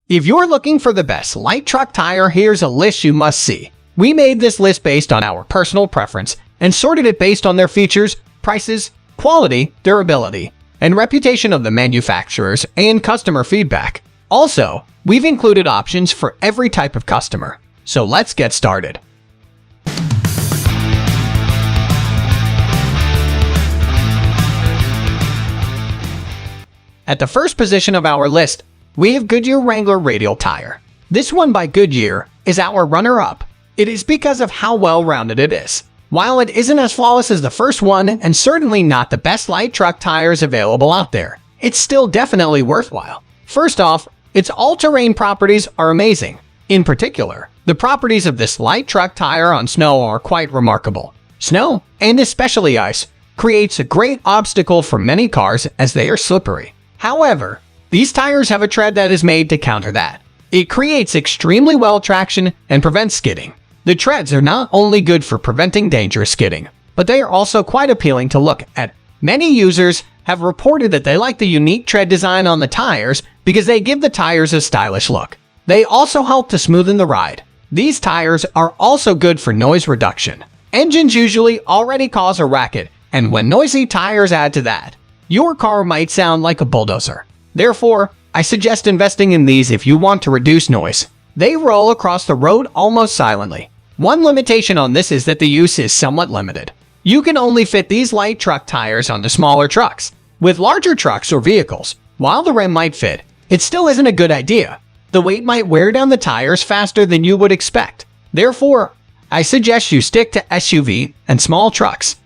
If you're looking for the best light truck tire, here's a list you must see. We made this list based on our personal preference and sorted it based on their features, prices, quality, durability, and reputation of the manufacturers and customer feedback. Also, we've included options for every type of customer. So let's get started. At the first position of our list, we have Goodyear Wrangler Radial tire. This one by Goodyear is our runner-up. It is because of how well-rounded it is. While it isn't as flawless as the first one, and certainly not the best light truck tires available out there, it's still definitely worthwhile. First off, its all-terrain properties are amazing. In particular, the properties of this light truck tire on snow are quite remarkable. Snow, and especially ice, creates a great obstacle for many cars as they are slippery. However, these tires have a tread that is made to counter that. It creates extremely well traction and prevents skidding. The treads are not only good for preventing dangerous skidding, but they are also quite appealing to look at. Many users have reported that they like the unique tread design on the tires because they give the tires a stylish look. They also help to smoothen the ride. These tires are also good for noise reduction. Engines usually already cause a racket, and when noisy tires add to that, your car might sound like a bulldozer. Therefore, I suggest investing in these if you want to reduce noise. They roll across the road almost silently. One limitation on this is that the use is somewhat limited. You can only fit these light truck tires onto smaller trucks. With larger trucks or vehicles, while the rim might fit, it still isn't a good idea. The weight might wear down the tires faster than you would expect. Therefore, I suggest you stick to SUV and small trucks.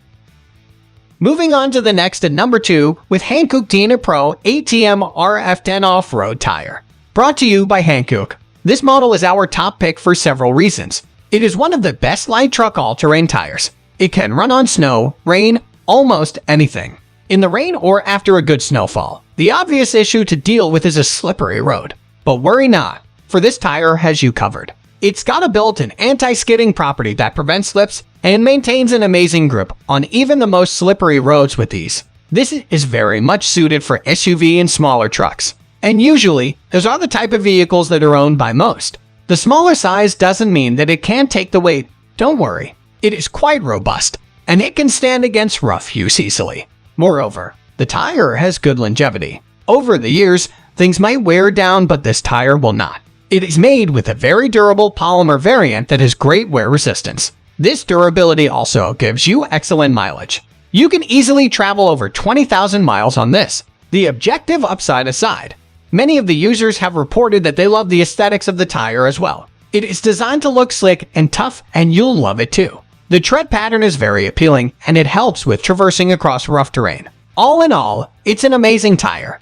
Moving on to the next at number 2 with Hankook DynaPro ATM RF10 Off-Road Tire. Brought to you by Hankook. This model is our top pick for several reasons. It is one of the best light truck all-terrain tires. It can run on snow, rain, almost anything. In the rain or after a good snowfall, the obvious issue to deal with is a slippery road. But worry not, for this tire has you covered. It's got a built-in anti-skidding property that prevents slips and maintains an amazing grip on even the most slippery roads with ease. This is very much suited for SUV and smaller trucks. And usually, those are the type of vehicles that are owned by most. The smaller size doesn't mean that it can't take the weight. Don't worry, it is quite robust, and it can stand against rough use easily. Moreover, the tire has good longevity. Over the years, things might wear down, but this tire will not. It is made with a very durable polymer variant that has great wear resistance. This durability also gives you excellent mileage. You can easily travel over 20,000 miles on this. The objective upside aside, many of the users have reported that they love the aesthetics of the tire as well. It is designed to look slick and tough, and you'll love it too. The tread pattern is very appealing, and it helps with traversing across rough terrain. All in all, it's an amazing tire.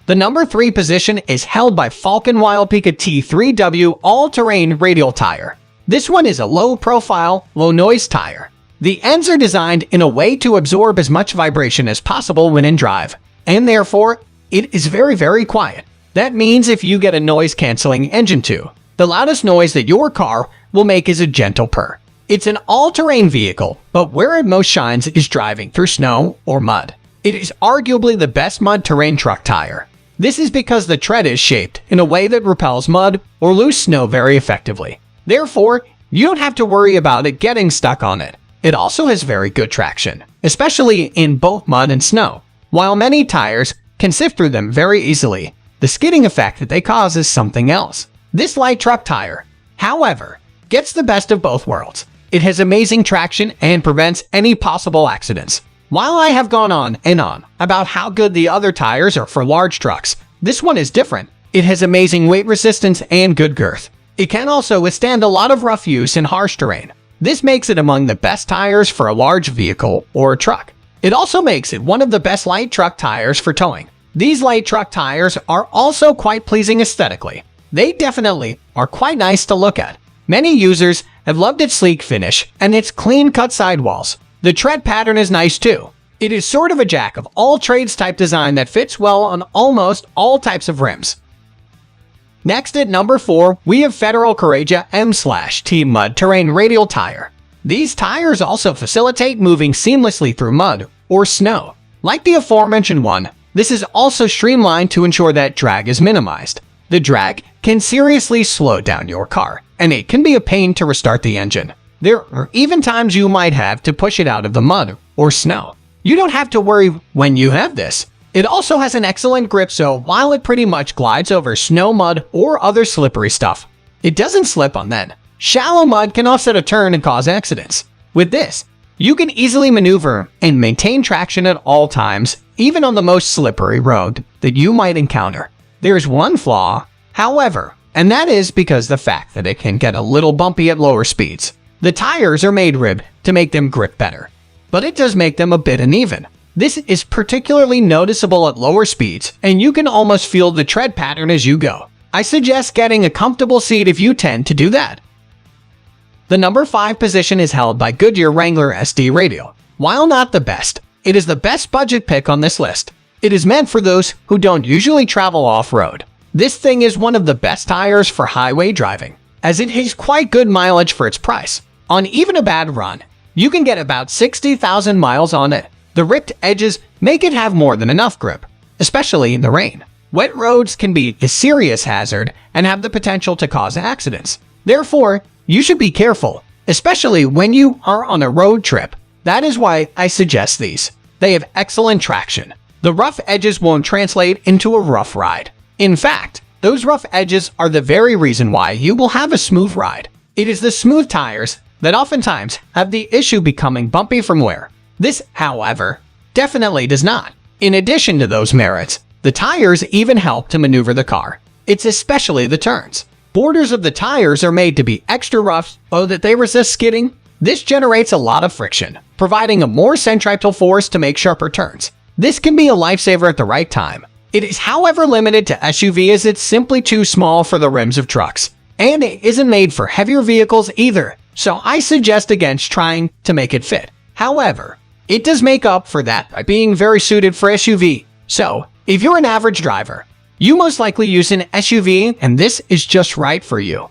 The number 3 position is held by Falken Wildpeak T3W All-Terrain Radial Tire. This one is a low-profile, low-noise tire. The ends are designed in a way to absorb as much vibration as possible when in drive, and therefore, it is very quiet. That means if you get a noise-canceling engine too, the loudest noise that your car will make is a gentle purr. It's an all-terrain vehicle, but where it most shines is driving through snow or mud. It is arguably the best mud terrain truck tire. This is because the tread is shaped in a way that repels mud or loose snow very effectively. Therefore, you don't have to worry about it getting stuck on it. It also has very good traction, especially in both mud and snow. While many tires can sift through them very easily, the skidding effect that they cause is something else. This light truck tire, however, gets the best of both worlds. It has amazing traction and prevents any possible accidents. While I have gone on and on about how good the other tires are for large trucks, this one is different. It has amazing weight resistance and good girth. It can also withstand a lot of rough use in harsh terrain. This makes it among the best tires for a large vehicle or a truck. It also makes it one of the best light truck tires for towing. These light truck tires are also quite pleasing aesthetically. They definitely are quite nice to look at. Many users have loved its sleek finish and its clean-cut sidewalls. The tread pattern is nice too. It is sort of a jack of all trades type design that fits well on almost all types of rims. Next at number 4, we have Federal Couragia M/T Mud Terrain Radial Tire. These tires also facilitate moving seamlessly through mud or snow. Like the aforementioned one, this is also streamlined to ensure that drag is minimized. The drag can seriously slow down your car, and it can be a pain to restart the engine. There are even times you might have to push it out of the mud or snow. You don't have to worry when you have this. It also has an excellent grip, so while it pretty much glides over snow, mud, or other slippery stuff, it doesn't slip on then. Shallow mud can offset a turn and cause accidents. With this, you can easily maneuver and maintain traction at all times, even on the most slippery road that you might encounter. There's one flaw, however, and that is because the fact that it can get a little bumpy at lower speeds. The tires are made ribbed to make them grip better, but it does make them a bit uneven. This is particularly noticeable at lower speeds, and you can almost feel the tread pattern as you go. I suggest getting a comfortable seat if you tend to do that. The number 5 position is held by Goodyear Wrangler SD Radial. While not the best, it is the best budget pick on this list. It is meant for those who don't usually travel off-road. This thing is one of the best tires for highway driving, as it has quite good mileage for its price. On even a bad run, you can get about 60,000 miles on it. The ripped edges make it have more than enough grip, especially in the rain. Wet roads can be a serious hazard and have the potential to cause accidents. Therefore, you should be careful, especially when you are on a road trip. That is why I suggest these. They have excellent traction. The rough edges won't translate into a rough ride. In fact, those rough edges are the very reason why you will have a smooth ride. It is the smooth tires that oftentimes have the issue becoming bumpy from wear. This, however, definitely does not. In addition to those merits, the tires even help to maneuver the car. It's especially the turns. Borders of the tires are made to be extra rough so that they resist skidding. This generates a lot of friction, providing a more centripetal force to make sharper turns. This can be a lifesaver at the right time. It is, however, limited to SUV as it's simply too small for the rims of trucks. And it isn't made for heavier vehicles either, so I suggest against trying to make it fit. However, it does make up for that by being very suited for SUV. So, if you're an average driver, you most likely use an SUV and this is just right for you.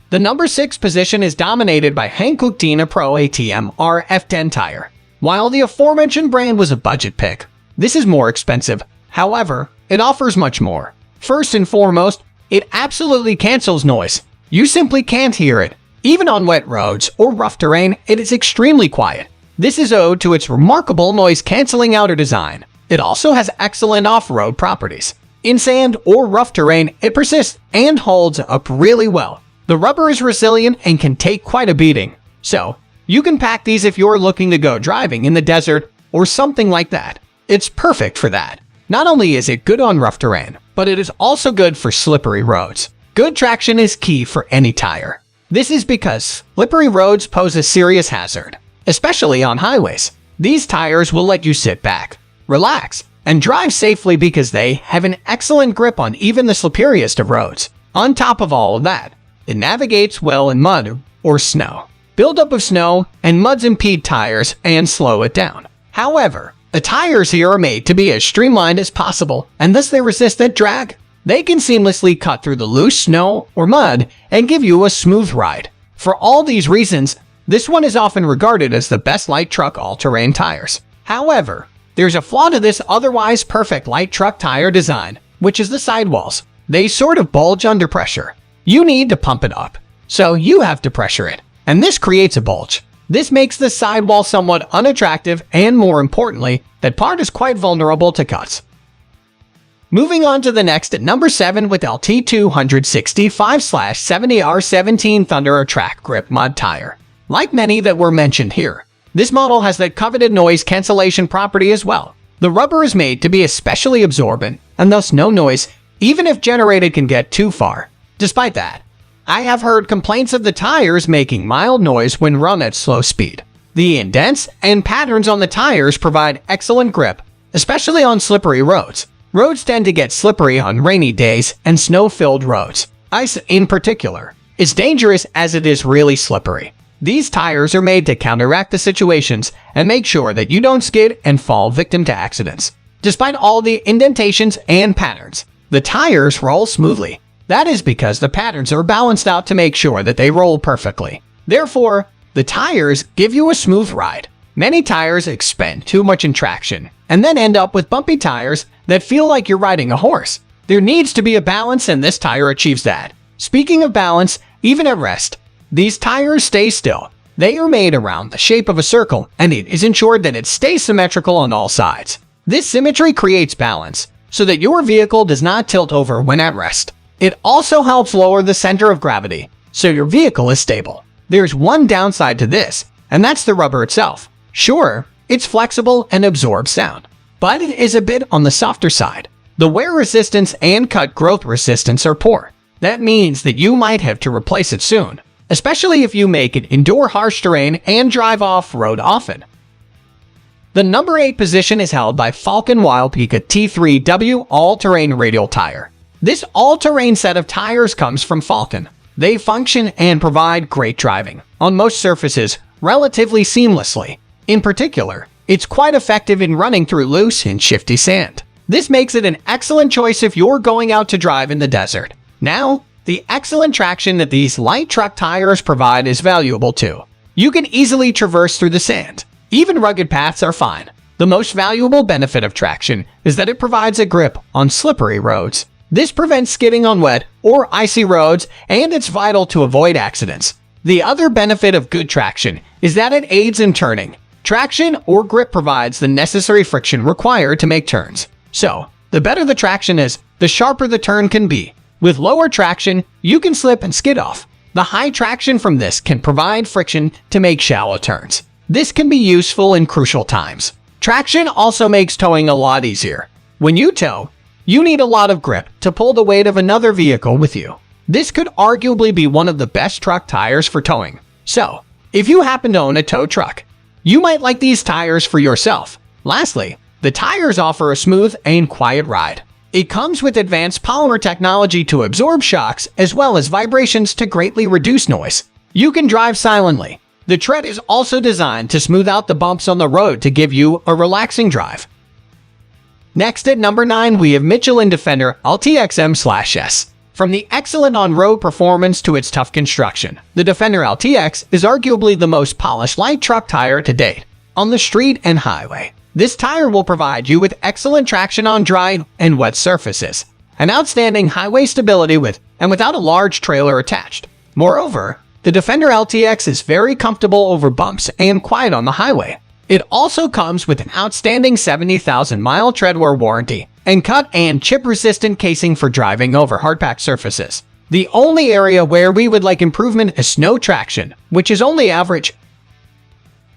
The number 6 position is dominated by Hankook DynaPro ATM F10 tire. While the aforementioned brand was a budget pick, this is more expensive. However, it offers much more. First and foremost, it absolutely cancels noise. You simply can't hear it. Even on wet roads or rough terrain, it is extremely quiet. This is owed to its remarkable noise-canceling outer design. It also has excellent off-road properties. In sand or rough terrain, it persists and holds up really well. The rubber is resilient and can take quite a beating. So, you can pack these if you're looking to go driving in the desert or something like that. It's perfect for that. Not only is it good on rough terrain, but it is also good for slippery roads. Good traction is key for any tire. This is because slippery roads pose a serious hazard, especially on highways. These tires will let you sit back, relax, and drive safely because they have an excellent grip on even the slipperiest of roads. On top of all of that, it navigates well in mud or snow. Buildup of snow and muds impede tires and slow it down. However, the tires here are made to be as streamlined as possible, and thus they resist that drag. They can seamlessly cut through the loose snow or mud and give you a smooth ride. For all these reasons, this one is often regarded as the best light truck all-terrain tires. However, there's a flaw to this otherwise perfect light truck tire design, which is the sidewalls. They sort of bulge under pressure. You need to pump it up, so you have to pressure it, and this creates a bulge. This makes the sidewall somewhat unattractive, and more importantly, that part is quite vulnerable to cuts. Moving on to the next at number 7 with LT265/70R17 Thunderer Trac Grip Mud Tire. Like many that were mentioned here, this model has that coveted noise cancellation property as well. The rubber is made to be especially absorbent, and thus no noise, even if generated, can get too far. Despite that, I have heard complaints of the tires making mild noise when run at slow speed. The indents and patterns on the tires provide excellent grip, especially on slippery roads. Roads tend to get slippery on rainy days and snow-filled roads. Ice, in particular, is dangerous as it is really slippery. These tires are made to counteract the situations and make sure that you don't skid and fall victim to accidents. Despite all the indentations and patterns, the tires roll smoothly. That is because the patterns are balanced out to make sure that they roll perfectly. Therefore, the tires give you a smooth ride. Many tires expend too much in traction and then end up with bumpy tires that feel like you're riding a horse. There needs to be a balance, and this tire achieves that. Speaking of balance, even at rest, these tires stay still. They are made around the shape of a circle, and it is ensured that it stays symmetrical on all sides. This symmetry creates balance, so that your vehicle does not tilt over when at rest. It also helps lower the center of gravity, so your vehicle is stable. There's one downside to this, and that's the rubber itself. Sure, it's flexible and absorbs sound, but it is a bit on the softer side. The wear resistance and cut growth resistance are poor. That means that you might have to replace it soon, especially if you make it endure harsh terrain and drive off-road often. The number 8 position is held by Falken Wildpeak T3W all-terrain radial tire. This all-terrain set of tires comes from Falken. They function and provide great driving on most surfaces relatively seamlessly. In particular, it's quite effective in running through loose and shifty sand. This makes it an excellent choice if you're going out to drive in the desert. Now, the excellent traction that these light truck tires provide is valuable too. You can easily traverse through the sand. Even rugged paths are fine. The most valuable benefit of traction is that it provides a grip on slippery roads. This prevents skidding on wet or icy roads, and it's vital to avoid accidents. The other benefit of good traction is that it aids in turning. Traction or grip provides the necessary friction required to make turns. So, the better the traction is, the sharper the turn can be. With lower traction, you can slip and skid off. The high traction from this can provide friction to make shallow turns. This can be useful in crucial times. Traction also makes towing a lot easier. When you tow, you need a lot of grip to pull the weight of another vehicle with you. This could arguably be one of the best truck tires for towing. So, if you happen to own a tow truck, you might like these tires for yourself. Lastly, the tires offer a smooth and quiet ride. It comes with advanced polymer technology to absorb shocks as well as vibrations to greatly reduce noise. You can drive silently. The tread is also designed to smooth out the bumps on the road to give you a relaxing drive. Next at number 9, we have Michelin Defender LTX M/S. From the excellent on-road performance to its tough construction, the Defender LTX is arguably the most polished light truck tire to date. On the street and highway, this tire will provide you with excellent traction on dry and wet surfaces, and outstanding highway stability without a large trailer attached. Moreover, the Defender LTX is very comfortable over bumps and quiet on the highway. It also comes with an outstanding 70,000-mile treadwear warranty and cut and chip-resistant casing for driving over hard-packed surfaces. The only area where we would like improvement is snow traction, which is only average.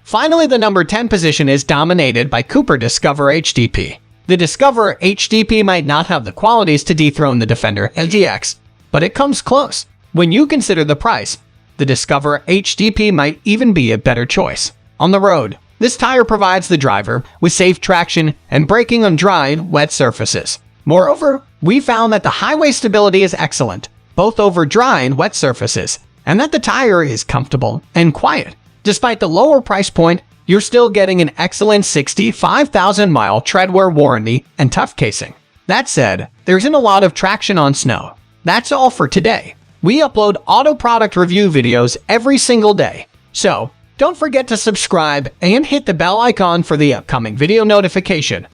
Finally, the number 10 position is dominated by Cooper Discoverer HTP. The Discoverer HTP might not have the qualities to dethrone the Defender LTX, but it comes close. When you consider the price, the Discoverer HTP might even be a better choice. On the road, this tire provides the driver with safe traction and braking on dry and wet surfaces. Moreover, we found that the highway stability is excellent, both over dry and wet surfaces, and that the tire is comfortable and quiet. Despite the lower price point, you're still getting an excellent 65,000-mile treadwear warranty and tough casing. That said, there isn't a lot of traction on snow. That's all for today. We upload auto product review videos every single day, so don't forget to subscribe and hit the bell icon for the upcoming video notification.